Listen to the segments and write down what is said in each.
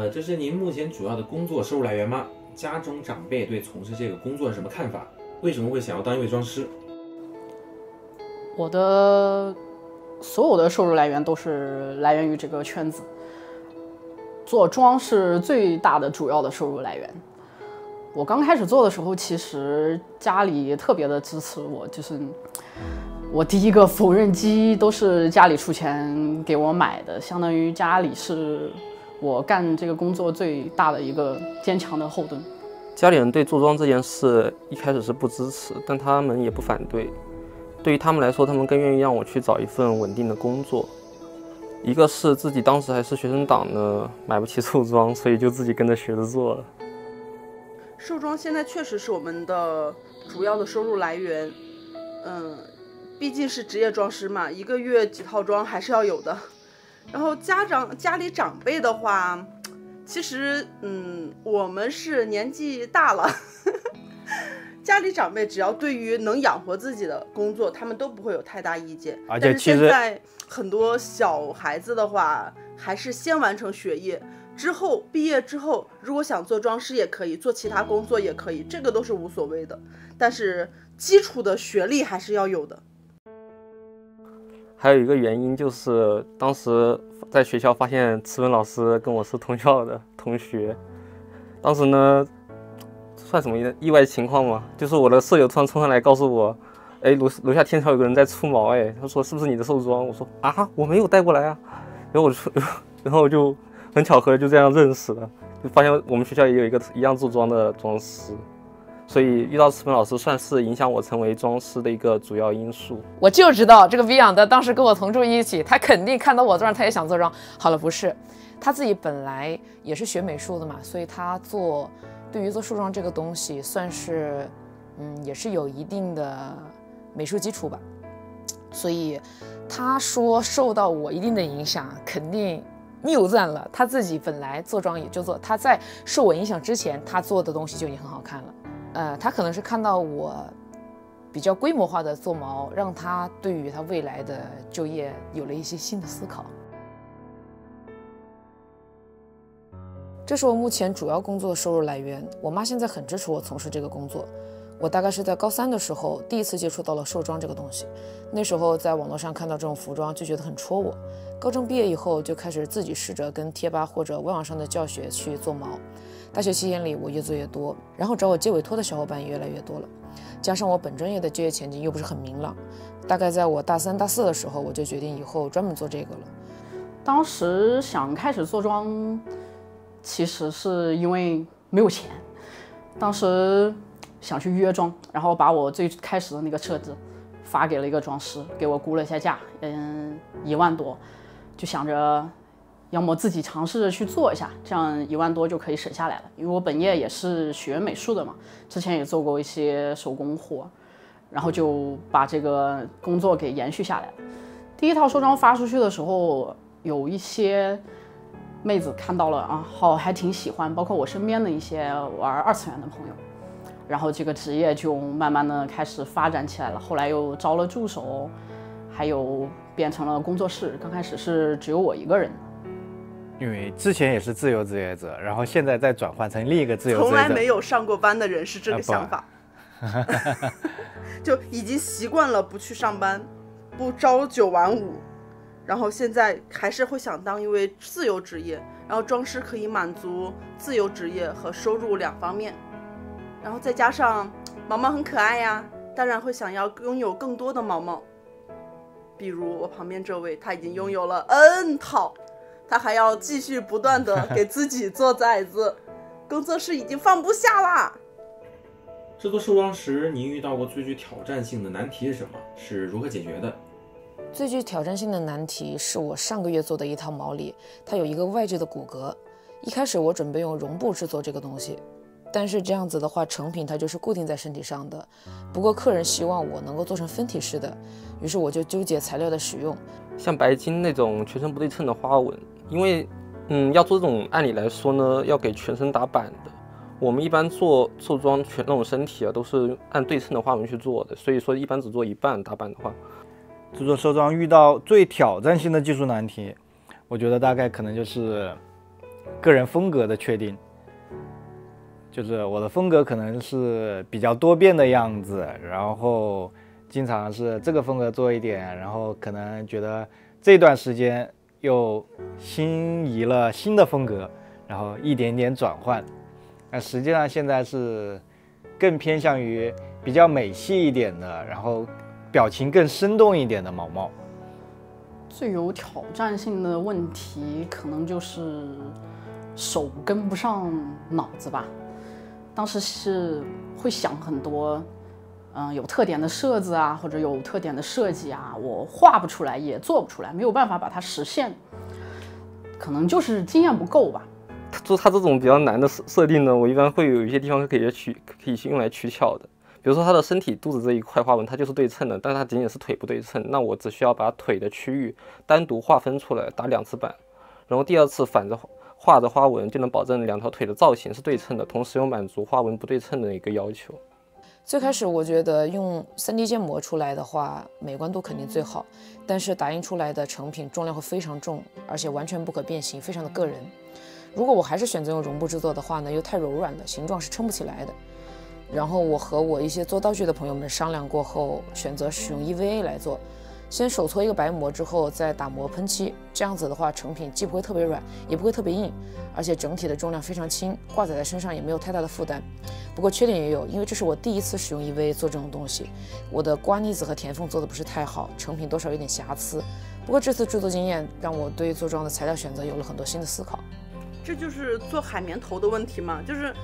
这是您目前主要的工作收入来源吗？家中长辈对从事这个工作是什么看法？为什么会想要当一位装师？我的所有的收入来源都是来源于这个圈子，做妆是最大的主要的收入来源。我刚开始做的时候，其实家里特别的支持我，就是我第一个缝纫机都是家里出钱给我买的，相当于家里是我干这个工作最大的一个坚强的后盾。家里人对做妆这件事一开始是不支持，但他们也不反对。对于他们来说，他们更愿意让我去找一份稳定的工作。一个是自己当时还是学生党呢，买不起寿妆，所以就自己跟着学着做了。寿妆现在确实是我们的主要的收入来源，毕竟是职业妆师嘛，一个月几套妆还是要有的。然后家里长辈的话，其实我们是年纪大了，家里长辈只要对于能养活自己的工作，他们都不会有太大意见。而且但是现在很多小孩子的话，还是先完成学业，之后毕业之后，如果想做妆师也可以，做其他工作也可以，这个都是无所谓的。但是基础的学历还是要有的。还有一个原因就是当时在学校发现词文老师跟我是同校的同学，当时呢算什么意外情况嘛，就是我的舍友突然冲上来告诉我，楼下天桥有个人在出毛，他说是不是你的寿妆？我说啊，我没有带过来啊。然后我就很巧合的就这样认识了，就发现我们学校也有一个一样做妆的妆师，所以遇到词文老师算是影响我成为妆师的一个主要因素。我就知道这个 Beyond 当时跟我同住一起，他肯定看到我妆他也想做妆。好了，不是，他自己本来也是学美术的嘛，所以他对于做寿妆这个东西算是也是有一定的美术基础吧。所以他说受到我一定的影响，肯定谬赞了。他自己本来做妆也就做，他在受我影响之前，他做的东西就已经很好看了。他可能是看到我比较规模化的做毛，让他对于他未来的就业有了一些新的思考。这是我目前主要工作的收入来源。我妈现在很支持我从事这个工作。我大概是在高3的时候第一次接触到了寿妆这个东西，那时候在网络上看到这种服装就觉得很戳我。高中毕业以后就开始自己试着跟贴吧或者官网上的教学去做毛。大学期间里我越做越多，然后找我接委托的小伙伴也越来越多了，加上我本专业的就业前景又不是很明朗，大概在我大3、大4的时候，我就决定以后专门做这个了。当时想开始做妆，其实是因为没有钱，当时想去约妆，然后把我最开始的那个册子发给了一个妆师，给我估了一下价，1万多，就想着要么自己尝试着去做一下，这样1万多就可以省下来了。因为我本业也是学美术的嘛，之前也做过一些手工活，然后就把这个工作给延续下来了。第一套寿妆发出去的时候，有一些妹子看到了啊，还挺喜欢，包括我身边的一些玩2次元的朋友，然后这个职业就慢慢的开始发展起来了。后来又招了助手，还有变成了工作室，刚开始是只有我一个人。因为之前也是自由职业者，然后现在再转换成另一个自由职业者。从来没有上过班的人是这个想法，就已经习惯了不去上班，不朝9晚5，然后现在还是会想当一位自由职业，然后妆师可以满足自由职业和收入2方面，然后再加上毛毛很可爱呀，当然会想要拥有更多的毛毛。比如我旁边这位，他已经拥有了 N 套，他还要继续不断的给自己做崽子，工作室已经放不下啦。制作寿妆时，您遇到过最具挑战性的难题是什么？是如何解决的？最具挑战性的难题是我上个月做的一套毛里，它有一个外置的骨骼。一开始我准备用绒布制作这个东西，但是这样子的话，成品它就是固定在身体上的。不过客人希望我能够做成分体式的，于是我就纠结材料的使用。像白金那种全身不对称的花纹，因为要做这种，按理来说呢，要给全身打版的。我们一般做寿妆全那种身体都是按对称的花纹去做的，所以说一般只做一半打版的话。制作寿妆遇到最挑战性的技术难题，我觉得大概可能就是个人风格的确定。就是我的风格可能是比较多变的样子，然后经常是这个风格做一点，然后可能觉得这段时间又新移了新的风格，然后一点点转换。那实际上现在是更偏向于比较美系一点的，然后表情更生动一点的毛毛。最有挑战性的问题可能就是手跟不上脑子吧。当时是会想很多，有特点的设置啊，或者有特点的设计啊，我画不出来，也做不出来，没有办法把它实现，可能就是经验不够吧。做它这种比较难的设定呢，我一般会有一些地方可以去用来取巧的。比如说它的身体肚子这一块花纹，它就是对称的，但是它仅仅是腿不对称，那我只需要把腿的区域单独划分出来，打2次板，然后第2次反着画着花纹，就能保证2条腿的造型是对称的，同时又满足花纹不对称的一个要求。最开始我觉得用3D 建模出来的话，美观度肯定最好，但是打印出来的成品重量会非常重，而且完全不可变形，非常的个人。如果我还是选择用绒布制作的话呢，又太柔软了，形状是撑不起来的。然后我和我一些做道具的朋友们商量过后，选择使用 EVA 来做。先手搓一个白膜之后再打磨喷漆，这样子的话成品既不会特别软，也不会特别硬，而且整体的重量非常轻，挂载在身上也没有太大的负担。不过缺点也有，因为这是我第一次使用 EVA 做这种东西，我的刮腻子和填缝做的不是太好，成品多少有点瑕疵。不过这次制作经验让我对做妆的材料选择有了很多新的思考。这就是做海绵头的问题嘛，就是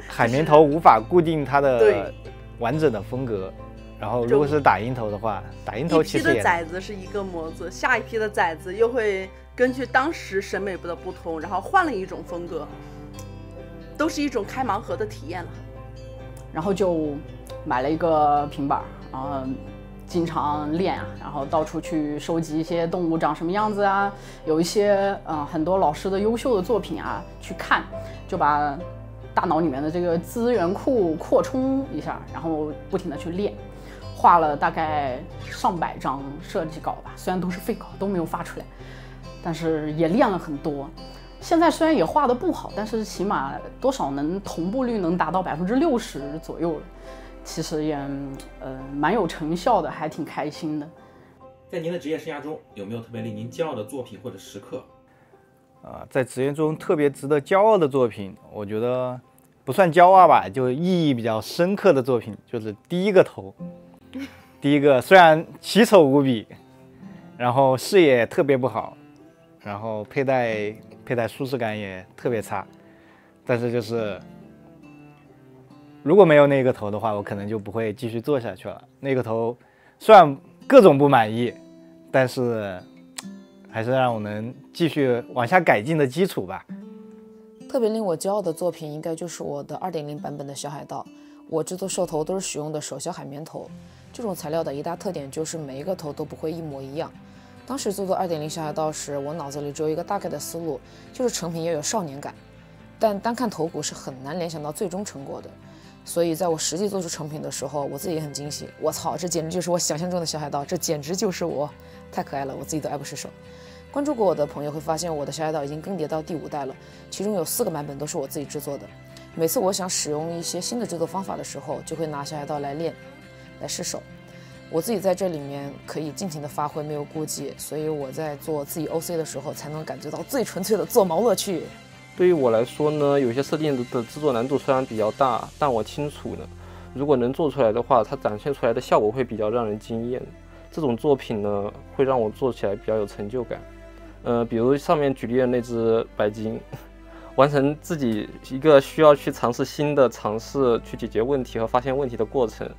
海绵头无法固定它的完整的风格。然后，如果是打印头的话，打印头其实一批的载子是一个模子，下一批的载子又会根据当时审美的不同，然后换了一种风格，都是一种开盲盒的体验了。然后就买了一个平板，经常练啊，然后到处去收集一些动物长什么样子啊，有一些很多老师的优秀的作品啊去看，就把大脑里面的这个资源库扩充一下，然后不停的去练。画了大概上百张设计稿吧，虽然都是废稿，都没有发出来，但是也练了很多。现在虽然也画得不好，但是起码多少能同步率能达到60%左右了，其实也蛮有成效的，还挺开心的。在您的职业生涯中，有没有特别令您骄傲的作品或者时刻？在职业中特别值得骄傲的作品，我觉得不算骄傲吧，就意义比较深刻的作品，就是第一个头。第一个虽然奇丑无比，然后视野特别不好，然后佩戴舒适感也特别差，但是就是如果没有那个头的话，我可能就不会继续做下去了。那个头虽然各种不满意，但是还是让我能继续往下改进的基础吧。特别令我骄傲的作品应该就是我的2.0版本的小海盗。我制作兽头都是使用的手削海绵头，这种材料的一大特点就是每一个头都不会一模一样。当时制作2.0小海盗时，我脑子里只有一个大概的思路，就是成品要有少年感，但单看头骨是很难联想到最终成果的。所以在我实际做出成品的时候，我自己也很惊喜，我操，这简直就是我想象中的小海盗，这简直就是我，太可爱了，我自己都爱不释手。关注过我的朋友会发现，我的小海盗已经更迭到第5代了，其中有4个版本都是我自己制作的。每次我想使用一些新的制作方法的时候，就会拿小海盗来练，来试手。我自己在这里面可以尽情的发挥，没有顾忌，所以我在做自己 OC 的时候，才能感觉到最纯粹的做毛乐趣。对于我来说呢，有些设定的制作难度虽然比较大，但我清楚呢，如果能做出来的话，它展现出来的效果会比较让人惊艳。这种作品呢，会让我做起来比较有成就感。比如上面举例的那只白鲸。完成自己一个需要去尝试新的尝试，去解决问题和发现问题的过程，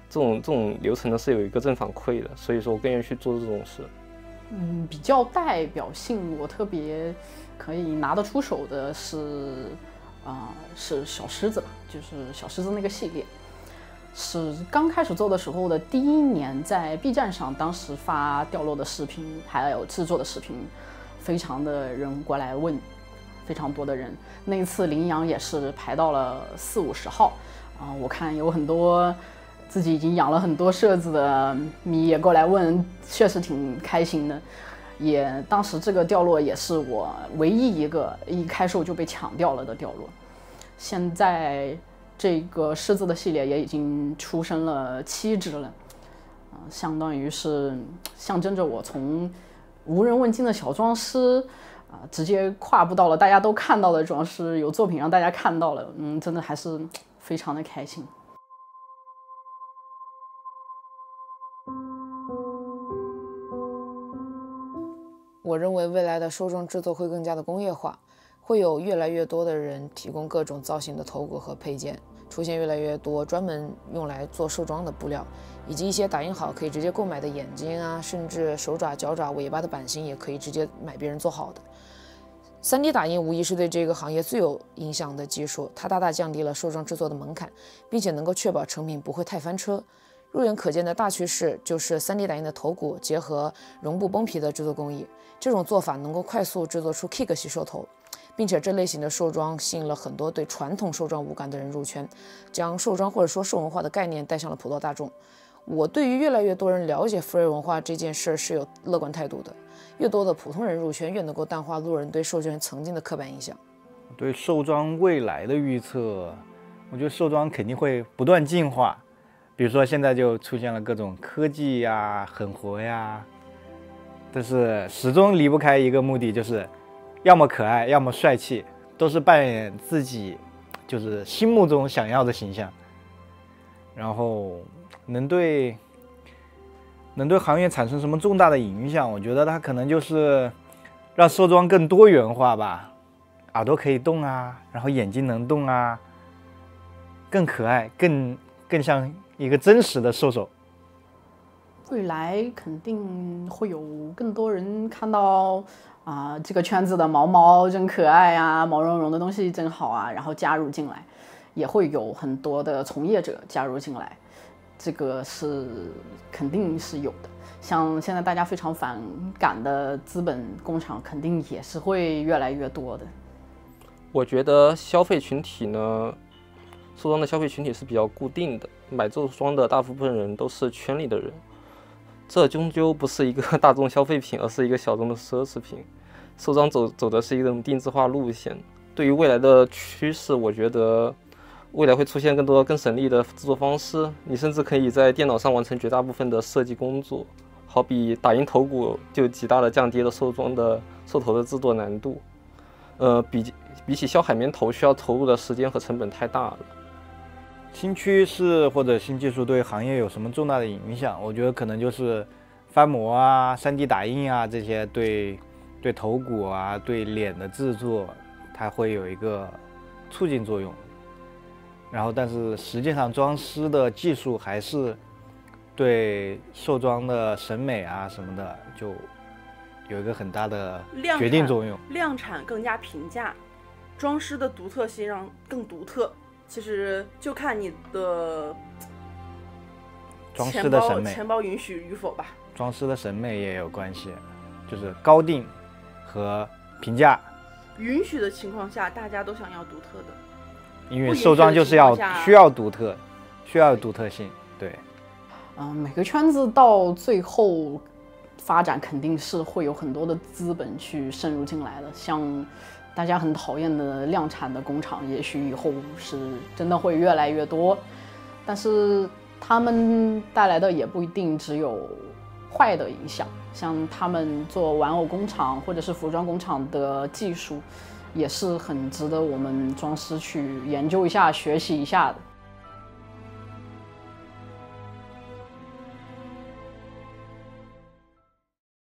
这种流程呢是有一个正反馈的，所以说我更愿意去做这种事。比较代表性，我特别可以拿得出手的是小狮子吧，就是小狮子那个系列，是刚开始做的时候的第1年，在 B 站上当时发掉落的视频，还有制作的视频，非常的人过来问。非常多的人，那一次领养也是排到了40-50号，我看有很多自己已经养了很多设置的迷也过来问，确实挺开心的。也当时这个掉落也是我唯一一个一开售就被抢掉了的掉落。现在这个狮子的系列也已经出生了7只了，相当于是象征着我从无人问津的小装饰直接跨步到了大家都看到的装饰，有作品让大家看到了，真的还是非常的开心。我认为未来的兽装制作会更加的工业化，会有越来越多的人提供各种造型的头骨和配件，出现越来越多专门用来做兽装的布料，以及一些打印好可以直接购买的眼睛啊，甚至手爪、脚爪、尾巴的版型也可以直接买别人做好的。3D 打印无疑是对这个行业最有影响的技术，它大大降低了兽装制作的门槛，并且能够确保成品不会太翻车。肉眼可见的大趋势就是 3D 打印的头骨结合绒布绷皮的制作工艺，这种做法能够快速制作出 Kick 系兽头，并且这类型的兽装吸引了很多对传统兽装无感的人入圈，将兽装或者说兽文化的概念带向了普罗大众。我对于越来越多人了解福瑞文化这件事是有乐观态度的，越多的普通人入圈，越能够淡化路人对兽圈曾经的刻板印象。对兽装未来的预测，我觉得兽装肯定会不断进化，比如说现在就出现了各种科技呀、狠活呀，但是始终离不开一个目的，就是要么可爱，要么帅气，都是扮演自己就是心目中想要的形象，然后能对行业产生什么重大的影响，我觉得它可能就是让兽装更多元化吧，耳朵可以动啊，然后眼睛能动啊，更可爱，更像一个真实的兽首。未来肯定会有更多人看到这个圈子的毛毛真可爱啊，毛茸茸的东西真好啊，然后加入进来，也会有很多的从业者加入进来，这个是肯定是有的。像现在大家非常反感的资本工厂，肯定也是会越来越多的。我觉得消费群体呢，兽装的消费群体是比较固定的，买兽装的大部分人都是圈里的人，这终究不是一个大众消费品，而是一个小众的奢侈品。兽装走的是一种定制化路线。对于未来的趋势，我觉得未来会出现更多更省力的制作方式，你甚至可以在电脑上完成绝大部分的设计工作，好比打印头骨就极大的降低了兽装的兽头的制作难度。比起削海绵头需要投入的时间和成本太大了。新趋势或者新技术对行业有什么重大的影响？我觉得可能就是翻模啊、3D 打印啊这些对头骨啊、对脸的制作，它会有一个促进作用。然后，但是实际上装饰的技术还是对兽装的审美啊什么的，就有一个很大的决定作用。量产更加平价，装饰的独特性让更独特。其实就看你的装饰的审美，钱包允许与否吧。装饰的审美也有关系，就是高定和平价。允许的情况下，大家都想要独特的。因为兽装就是需要独特，需要有独特性，对。每个圈子到最后发展肯定是会有很多的资本去渗入进来的，像大家很讨厌的量产的工厂，也许以后是真的会越来越多，但是他们带来的也不一定只有坏的影响，像他们做玩偶工厂或者是服装工厂的技术，也是很值得我们装饰去研究一下、学习一下的。